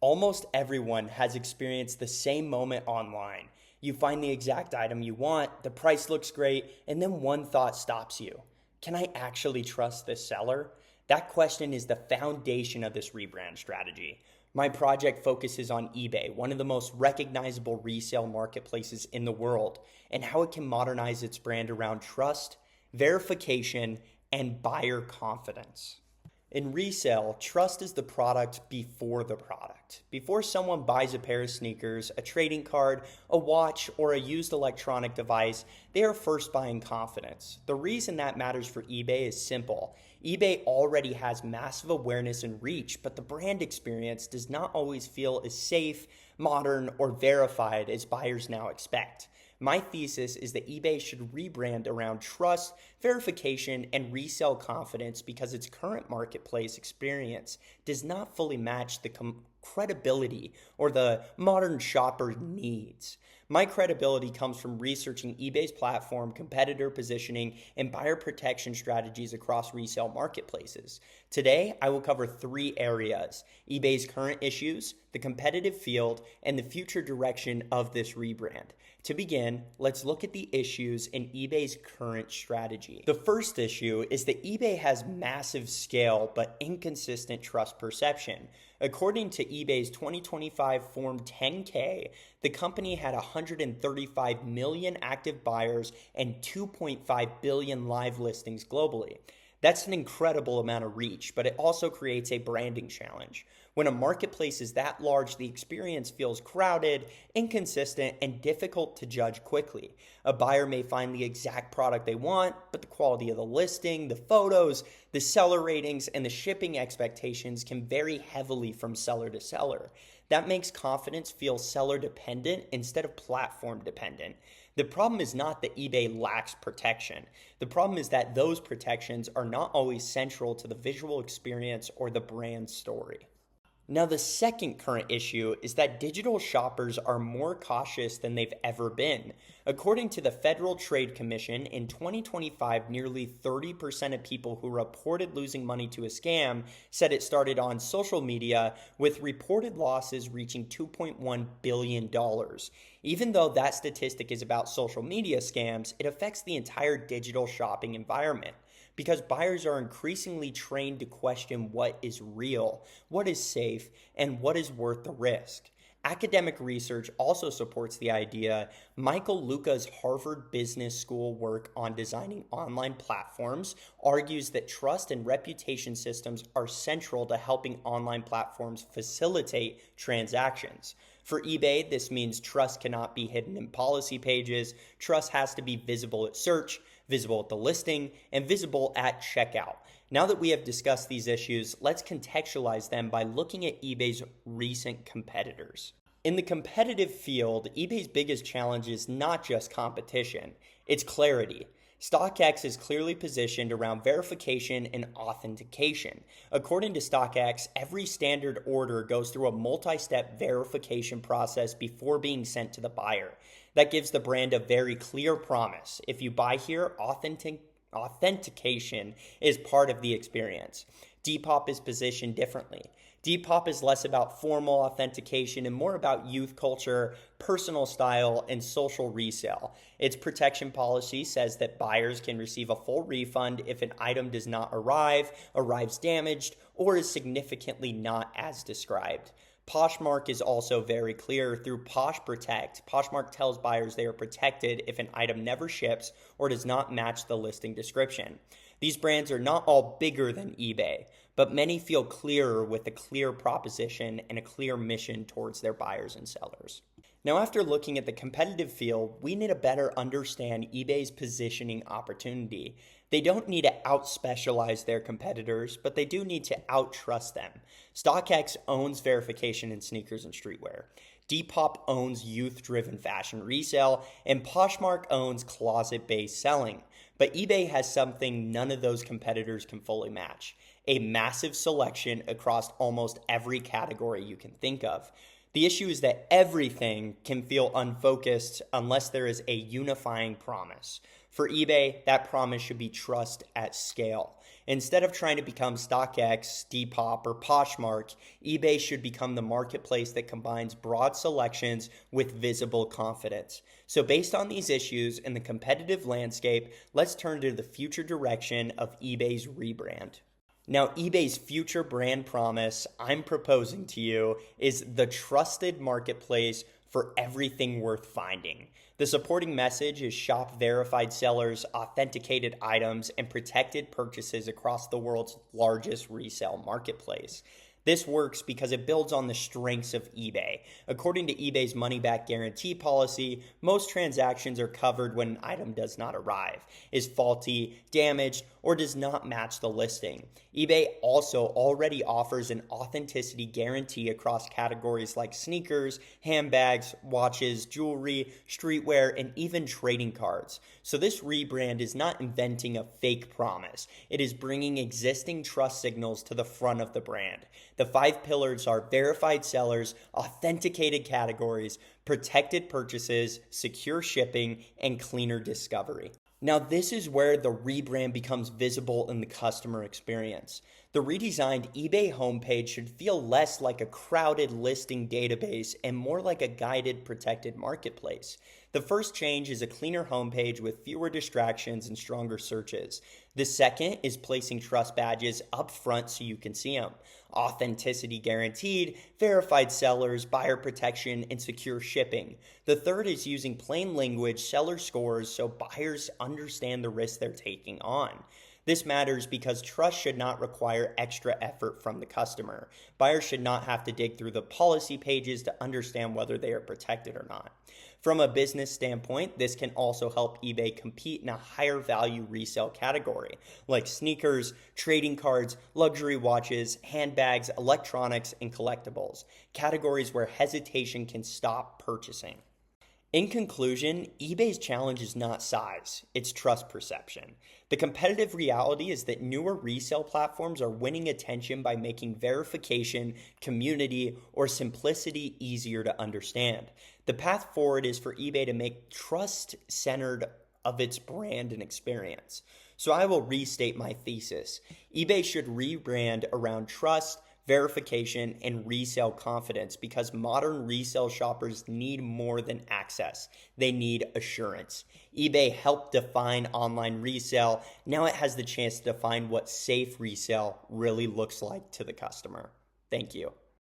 Almost everyone has experienced the same moment online. You find the exact item you want, the price looks great, and then one thought stops you. Can I actually trust this seller? That question is the foundation of this rebrand strategy. My project focuses on eBay, one of the most recognizable resale marketplaces in the world, and how it can modernize its brand around trust, verification, and buyer confidence. In resale, trust is the product before the product. Before someone buys a pair of sneakers, a trading card, a watch, or a used electronic device, they are first buying confidence. The reason that matters for eBay is simple. eBay already has massive awareness and reach, but the brand experience does not always feel as safe, modern, or verified as buyers now expect. My thesis is that eBay should rebrand around trust, verification, and resale confidence because its current marketplace experience does not fully match the credibility or the modern shopper needs. My credibility comes from researching eBay's platform, competitor positioning, and buyer protection strategies across resale marketplaces. Today, I will cover 3 areas: eBay's current issues, the competitive field, and the future direction of this rebrand. To begin, let's look at the issues in eBay's current strategy. The first issue is that eBay has massive scale but inconsistent trust perception. According to eBay's 2025 Form 10K, the company had 135 million active buyers and 2.5 billion live listings globally. That's an incredible amount of reach, but it also creates a branding challenge. When a marketplace is that large, the experience feels crowded, inconsistent, and difficult to judge quickly. A buyer may find the exact product they want, but the quality of the listing, the photos, the seller ratings, and the shipping expectations can vary heavily from seller to seller. That makes confidence feel seller dependent instead of platform dependent. The problem is not that eBay lacks protection. The problem is that those protections are not always central to the visual experience or the brand story. Now, the second current issue is that digital shoppers are more cautious than they've ever been. According to the Federal Trade Commission, in 2025, nearly 30% of people who reported losing money to a scam said it started on social media, with reported losses reaching $2.1 billion. Even though that statistic is about social media scams, it affects the entire digital shopping environment, because buyers are increasingly trained to question what is real, what is safe, and what is worth the risk. Academic research also supports the idea. Michael Luca's Harvard Business School work on designing online platforms argues that trust and reputation systems are central to helping online platforms facilitate transactions. For eBay, this means trust cannot be hidden in policy pages. Trust has to be visible at search, visible at the listing, and visible at checkout. Now that we have discussed these issues, let's contextualize them by looking at eBay's recent competitors. In the competitive field, eBay's biggest challenge is not just competition, it's clarity. StockX is clearly positioned around verification and authentication. According to StockX, every standard order goes through a multi-step verification process before being sent to the buyer. That gives the brand a very clear promise. If you buy here, authentication is part of the experience. Depop is positioned differently. Depop is less about formal authentication and more about youth culture, personal style, and social resale. Its protection policy says that buyers can receive a full refund if an item does not arrives damaged, or is significantly not as described. Poshmark is also very clear through Posh Protect. Poshmark tells buyers they are protected if an item never ships or does not match the listing description. These brands are not all bigger than eBay, but many feel clearer with a clear proposition and a clear mission towards their buyers and sellers. Now, after looking at the competitive field, we need to better understand eBay's positioning opportunity. They don't need to out-specialize their competitors, but they do need to out-trust them. StockX owns verification in sneakers and streetwear. Depop owns youth-driven fashion resale, and Poshmark owns closet-based selling. But eBay has something none of those competitors can fully match: a massive selection across almost every category you can think of. The issue is that everything can feel unfocused unless there is a unifying promise. For eBay, that promise should be trust at scale. Instead of trying to become StockX, Depop, or Poshmark, eBay should become the marketplace that combines broad selections with visible confidence. So based on these issues and the competitive landscape, let's turn to the future direction of eBay's rebrand. Now, eBay's future brand promise I'm proposing to you is the trusted marketplace for everything worth finding. The supporting message is shop verified sellers, authenticated items, and protected purchases across the world's largest resale marketplace. This works because it builds on the strengths of eBay. According to eBay's money-back guarantee policy, most transactions are covered when an item does not arrive, is faulty, damaged, or does not match the listing. eBay also already offers an authenticity guarantee across categories like sneakers, handbags, watches, jewelry, streetwear, and even trading cards. So this rebrand is not inventing a fake promise. It is bringing existing trust signals to the front of the brand. The 5 pillars are verified sellers, authenticated categories, protected purchases, secure shipping, and cleaner discovery. Now, this is where the rebrand becomes visible in the customer experience. The redesigned eBay homepage should feel less like a crowded listing database and more like a guided, protected marketplace. The first change is a cleaner homepage with fewer distractions and stronger searches. The second is placing trust badges up front so you can see them. Authenticity guaranteed, verified sellers, buyer protection, and secure shipping. The third is using plain language, seller scores, so buyers understand the risk they're taking on. This matters because trust should not require extra effort from the customer. Buyers should not have to dig through the policy pages to understand whether they are protected or not. From a business standpoint, this can also help eBay compete in a higher value resale category, like sneakers, trading cards, luxury watches, handbags, electronics, and collectibles, categories where hesitation can stop purchasing. In conclusion, eBay's challenge is not size, it's trust perception. The competitive reality is that newer resale platforms are winning attention by making verification, community, or simplicity easier to understand. The path forward is for eBay to make trust centered of its brand and experience. So I will restate my thesis. eBay should rebrand around trust, verification, and resale confidence because modern resale shoppers need more than access. They need assurance. eBay helped define online resale. Now it has the chance to define what safe resale really looks like to the customer. Thank you.